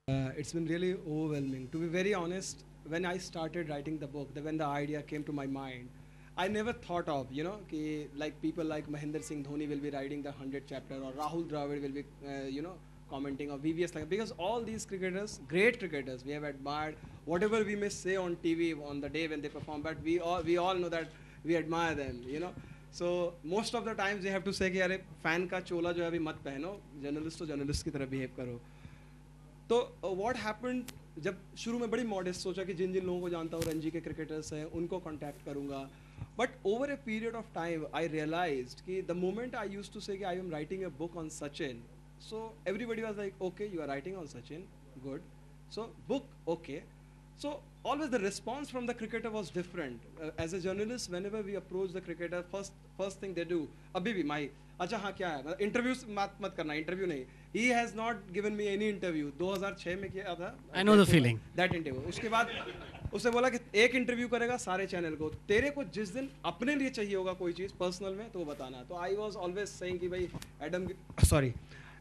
It's been really overwhelming. To be very honest, when I started writing the book, when the idea came to my mind, I never thought of, like people like Mahendra Singh Dhoni will be writing the 100th chapter, or Rahul Dravid will be, commenting, or VVS, like, because all these cricketers, great cricketers, we have admired. Whatever we may say on TV on the day when they perform, but we all know that we admire them. So most of the times they have to say कि अरे fan का चोला जो है अभी मत पहनो, journalist तो journalist की तरह behave करो. तो व्हाट हैपेंड, जब शुरू में बड़ी मॉडेस्ट सोचा कि जिन जिन लोगों को जानता हूँ रणजी के क्रिकेटर्स हैं उनको कांटेक्ट करूँगा, but over a period of time I realised कि the moment I used to say कि I am writing a book on Sachin, so everybody was like okay you are writing on Sachin, good, so book okay. So always the response from the cricketer was different. As a journalist, whenever we approach the cricketer, first thing they do, अभी भी माई, अच्छा हाँ क्या है, interview मत करना, interview नहीं. He has not given me any interview. 2006 में किया था. I know the feeling. That interview. उसके बाद उसने बोला कि एक इंटरव्यू करेगा सारे चैनल को. तेरे को जिस दिन अपने लिए चाहिए होगा कोई चीज़ पर्सनल में तो वो बताना. तो I was always saying कि भाई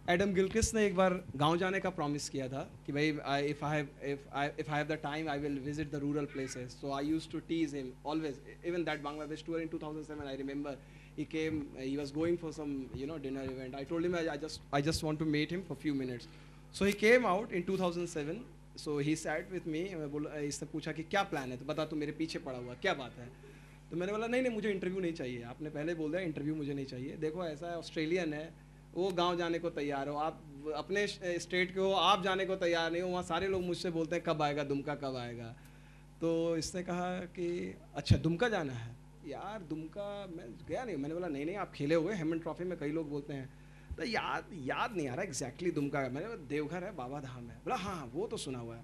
एडम गिलक्रिस्ट ने एक बार गांव जाने का प्रॉमिस किया था कि भाई if I have the time I will visit the rural places. So I used to tease him always. Even that Bangladesh tour in 2007 I remember he came, he was going for some dinner event. I told him I just want to meet him for few minutes. So he came out in 2007. So he sat with me. मैं बोला, इसने पूछा कि क्या plan है, तो बता तू मेरे पीछे पड़ा हुआ क्या बात है. तो मैंने बोला नहीं मुझे इंटरव्यू नहीं चाहिए, आपने पहले बोल दिया इंटरव्यू मुझे नहीं चाहिए. देखो ऐसा है, ऑस्ट्रेलियन है, वो गांव जाने को तैयार हो, आप अपने स्टेट के हो, आप जाने को तैयार नहीं हो, वहाँ सारे लोग मुझसे बोलते हैं कब आएगा दुमका कब आएगा. तो इसने कहा कि अच्छा दुमका जाना है. यार दुमका मैं गया नहीं. मैंने बोला नहीं आप खेले हुए हेमन ट्रॉफी में, कई लोग बोलते हैं. तो याद नहीं आ रहा एग्जैक्टली दुमका है. मैंने बोला देवघर है, बाबा धाम है. बोला हाँ वो तो सुना हुआ है.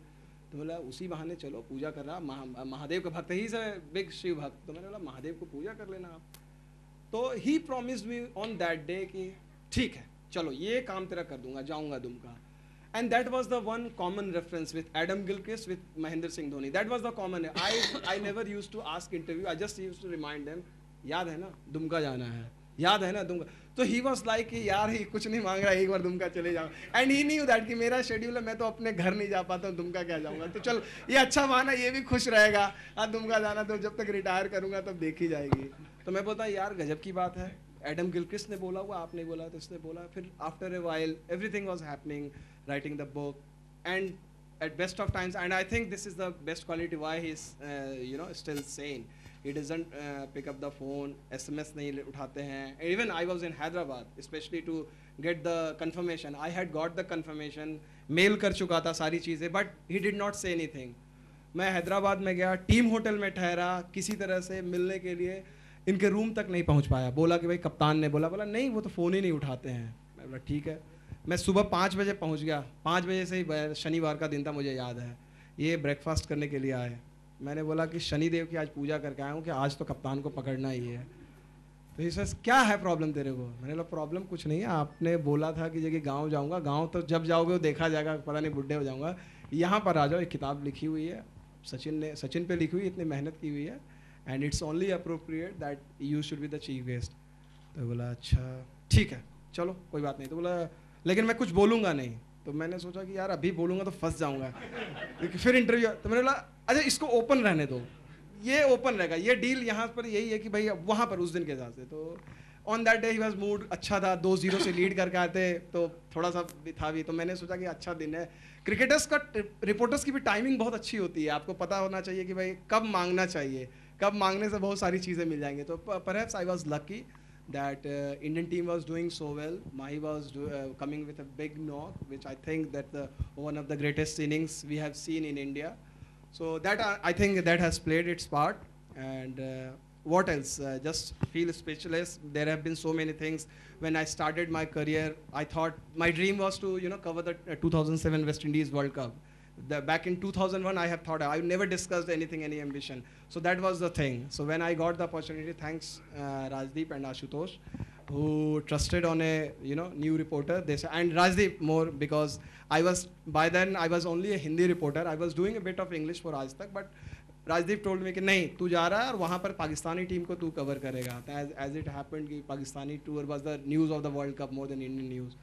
तो बोला उसी बहाने चलो, पूजा कर रहा, महादेव का भक्त ही से बिग शिव भक्त. तो मैंने बोला महादेव को पूजा कर लेना आप. तो he promised me on that day कि ठीक है चलो ये काम तेरा कर दूंगा, जाऊंगा Dumka. And that was the one common reference with Adam Gilchrist, with Mahendra Singh Dhoni. That was the common. I never used to ask interview. I just used to remind them, याद है ना दुमका जाना है, याद है ना दुमका. तो he was like कि यार ही कुछ नहीं मांग रहा, एक बार दुमका चले जाओ. And he knew that कि मेरा शेड्यूल है, मैं तो अपने घर नहीं जा पाता हूँ, दुमका क्या जाऊँगा. तो चल ये अच्छा माना, ये भी खुश रहेगा. हाँ दुमका जाना तो जब तक रिटायर करूँगा तब देखी जाएगी. तो मैं बोलता यार गजब की बात है. एडम गिलक्रिस्ट ने बोला हुआ, आपने बोला तो इसने बोला. फिर after a while everything was happening, writing the book, and at best of times, and I think this is the best quality why he's still sane. He doesn't pick up the phone, SMS नहीं उठाते हैं. Even I was in Hyderabad especially to get the confirmation. I had got the confirmation, mail कर चुका था सारी चीज़ें, but he did not say anything. मैं हैदराबाद में गया, टीम होटल में ठहरा, किसी तरह से मिलने के लिए इनके रूम तक नहीं पहुंच पाया. बोला कि भाई कप्तान ने बोला नहीं वो तो फ़ोन ही नहीं उठाते हैं. मैं बोला ठीक है. मैं सुबह 5 बजे पहुंच गया. 5 बजे से ही, शनिवार का दिन था मुझे याद है, ये ब्रेकफास्ट करने के लिए आए. मैंने बोला कि शनिदेव की आज पूजा करके आया हूँ कि आज तो कप्तान को पकड़ना ही है. तो ये सर क्या है प्रॉब्लम तेरे को. मैंने बोला प्रॉब्लम कुछ नहीं है, आपने बोला था कि जगह गाँव जाऊँगा, गाँव तो जब जाओगे वो देखा जाएगा, पता नहीं बुढ़े हो जाऊँगा. यहाँ पर आ जाओ, एक किताब लिखी हुई है सचिन पे लिखी हुई, इतनी मेहनत की हुई है, and it's only appropriate that you should be the chief guest. तो बोला अच्छा ठीक है चलो कोई बात नहीं. तो बोला लेकिन मैं कुछ बोलूँगा नहीं. तो मैंने सोचा कि यार अभी बोलूँगा तो फंस जाऊँगा. फिर इंटरव्यू, तो मैंने बोला अच्छा इसको ओपन रहने दो, ये ओपन रहेगा, ये डील यहाँ पर यही है कि भाई वहाँ पर उस दिन के हिसाब से. तो on that day he was mood अच्छा था, 2-0 से लीड करके आते तो थोड़ा सा भी था भी. तो मैंने सोचा कि अच्छा दिन है. क्रिकेटर्स का, रिपोर्टर्स की भी टाइमिंग बहुत अच्छी होती है. आपको पता होना चाहिए कि भाई कब मांगना चाहिए, कब मांगने से बहुत सारी चीज़ें मिल जाएंगी. तो perhaps I was lucky that Indian team was doing so well. Mahi was coming with a big knock, which I think that one of the greatest innings we have seen in India. So that I think that has played its part. And what else? Just feel speechless. There have been so many things. When I started my career, I thought my dream was to cover the 2007 West Indies World Cup. Back in 2001, I have thought I never discussed anything, any ambition. So that was the thing. So when I got the opportunity, thanks Rajdeep and Ashutosh, who trusted on a new reporter. They said, and Rajdeep more because by then I was only a Hindi reporter. I was doing a bit of English for Aaj Tak, but Rajdeep told me कि नहीं तू जा रहा है और वहाँ पर Pakistani team को तू कवर करेगा. As it happened कि Pakistani tour was the news of the World Cup more than Indian news.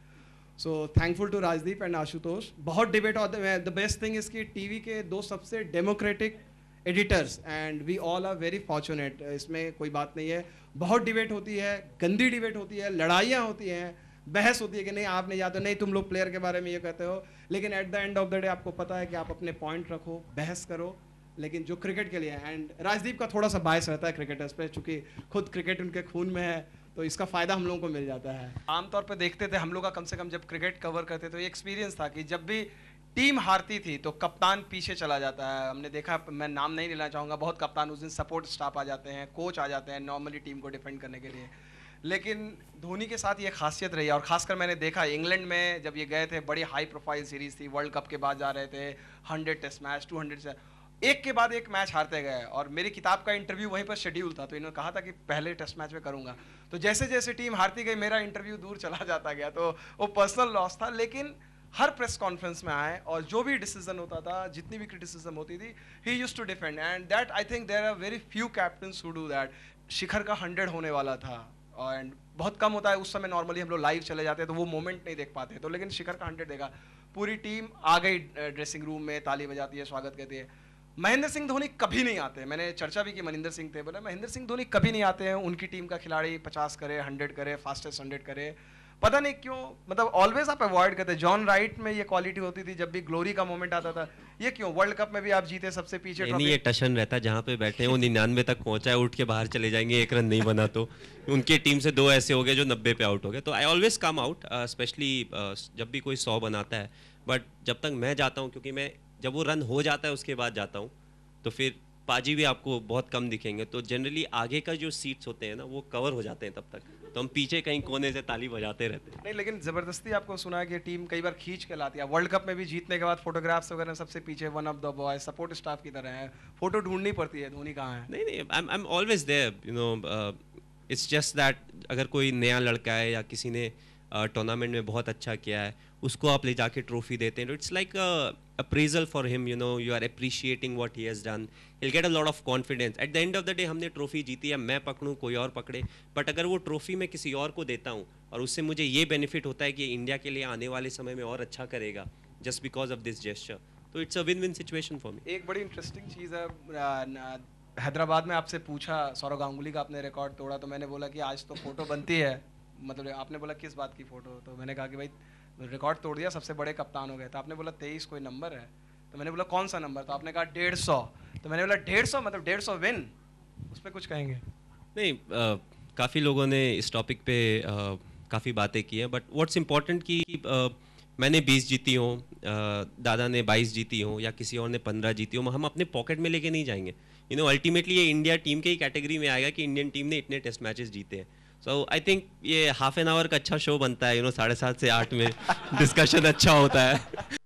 So thankful to Rajdeep and Ashutosh. बहुत डिबेट होते हैं। द बेस्ट थिंग इसकी टीवी के दो सबसे democratic editors and we all are very fortunate. इसमें कोई बात नहीं है। बहुत डिबेट होती है, गंदी डिबेट होती है, लड़ाइयाँ होती हैं, बहस होती है कि नहीं आप नहीं जाते, नहीं तुम लोग प्लेयर के बारे में ये कहते हो, लेकिन at the end of the day आपको पता है कि आप अपने पॉइंट रखो, बहस करो, लेकिन जो क्रिकेट के लिए है। एंड राजदीप का थोड़ा सा बायस रहता है क्रिकेटर्स पे, चूंकि खुद क्रिकेट उनके खून में है, तो इसका फ़ायदा हम लोगों को मिल जाता है। आमतौर पे देखते थे हम लोग का, कम से कम जब क्रिकेट कवर करते तो ये एक्सपीरियंस था कि जब भी टीम हारती थी तो कप्तान पीछे चला जाता है। हमने देखा, मैं नाम नहीं लेना चाहूँगा, बहुत कप्तान उस दिन सपोर्ट स्टाफ आ जाते हैं, कोच आ जाते हैं नॉर्मली टीम को डिफेंड करने के लिए। लेकिन धोनी के साथ ये खासियत रही है, और खासकर मैंने देखा इंग्लैंड में जब ये गए थे, बड़ी हाई प्रोफाइल सीरीज थी, वर्ल्ड कप के बाद जा रहे थे, 100 टेस्ट मैच, 200 से एक के बाद एक मैच हारते गए। और मेरी किताब का इंटरव्यू वहीं पर शेड्यूल था, तो इन्होंने कहा था कि पहले टेस्ट मैच में करूंगा, तो जैसे जैसे टीम हारती गई मेरा इंटरव्यू दूर चला जाता गया, तो वो पर्सनल लॉस था। लेकिन हर प्रेस कॉन्फ्रेंस में आए और जो भी डिसीजन होता था, जितनी भी क्रिटिसिज्म होती थी, he used to defend, and that I think there are very few captains who do that. Shikhar का 100 होने वाला था एंड बहुत कम होता है उस समय, नॉर्मली हम लोग लाइव चले जाते हैं तो वो मोमेंट नहीं देख पाते, तो लेकिन शिखर का 100 देखा, पूरी टीम आ गई ड्रेसिंग रूम में, ताली बजाती है, स्वागत कहती है। महेंद्र सिंह धोनी कभी नहीं आते, मैंने चर्चा भी की, मनिंदर सिंह थे, बोला महेंद्र सिंह धोनी कभी नहीं आते हैं, उनकी टीम का खिलाड़ी 50 करे, 100 करे, फास्टेस्ट 100 करे, पता नहीं क्यों, मतलब ऑलवेज आप अवॉइड करते। जॉन राइट में ये क्वालिटी होती थी, जब भी ग्लोरी का मोमेंट आता था, ये क्यों? वर्ल्ड कप में भी आप जीते, सबसे पीछे नहीं, ये टशन रहता है, जहाँ पे बैठे हैं वो 99 तक पहुंचा है, उठ के बाहर चले जाएंगे, एक रन नहीं बना तो। उनकी टीम से 2 ऐसे हो गए जो 90 पे आउट हो गए, तो I always come out, specially जब भी कोई 100 बनाता है। बट जब तक मैं जाता हूँ, क्योंकि मैं जब वो रन हो जाता है उसके बाद जाता हूँ, तो फिर पाजी भी आपको बहुत कम दिखेंगे, तो जनरली आगे का जो सीट्स होते हैं ना वो कवर हो जाते हैं तब तक, तो हम पीछे कहीं कोने से ताली बजाते रहते हैं। नहीं, लेकिन ज़बरदस्ती आपको सुना है कि टीम कई बार खींच के लाती है, वर्ल्ड कप में भी जीतने के बाद फोटोग्राफ्स वगैरह सबसे पीछे, one of the boy, support staff की तरह है, फोटो ढूंढनी पड़ती है, धोनी कहाँ है? नहीं, I am always there, you know, it's just that अगर कोई नया लड़का है या किसी ने टूर्नामेंट में बहुत अच्छा किया है, उसको आप ले जाके ट्रॉफी देते हैं, it's like appraisal for him, you know, you are appreciating what he has done, he'll get a lot of confidence. At the end of the day हमने ट्रॉफी जीती है, मैं पकड़ूँ कोई और पकड़े, बट अगर वो ट्रॉफी मैं किसी और को देता हूँ और उससे मुझे ये बेनिफिट होता है कि इंडिया के लिए आने वाले समय में और अच्छा करेगा just because of this gesture, तो it's a win win situation for me. एक बड़ी इंटरेस्टिंग चीज़ है, हैदराबाद में आपसे पूछा, सौरव गांगुली का आपने रिकॉर्ड तोड़ा, तो मैंने बोला कि आज तो फोटो बनती है, मतलब आपने बोला किस बात की फ़ोटो, तो मैंने कहा कि भाई रिकॉर्ड तोड़ दिया, सबसे बड़े कप्तान हो गए। तो आपने बोला 23 कोई नंबर है, तो मैंने बोला कौन सा नंबर, तो आपने कहा 150, तो मैंने बोला 150 मतलब 150 विन, उस पर कुछ कहेंगे? नहीं, काफ़ी लोगों ने इस टॉपिक पे काफ़ी बातें की हैं, बट व्हाट्स इम्पॉर्टेंट कि मैंने 20 जीती हूँ, दादा ने 22 जीती हूँ, या किसी और ने 15 जीती हूँ, हम अपने पॉकेट में लेके नहीं जाएंगे। यू नो, अल्टीमेटली ये इंडिया टीम के ही कैटेगरी में आएगा कि इंडियन टीम ने इतने टेस्ट मैचेस जीते हैं। सो आई थिंक ये हाफ एन आवर का अच्छा शो बनता है, यू नो, 7:30 से 8 में डिस्कशन अच्छा होता है।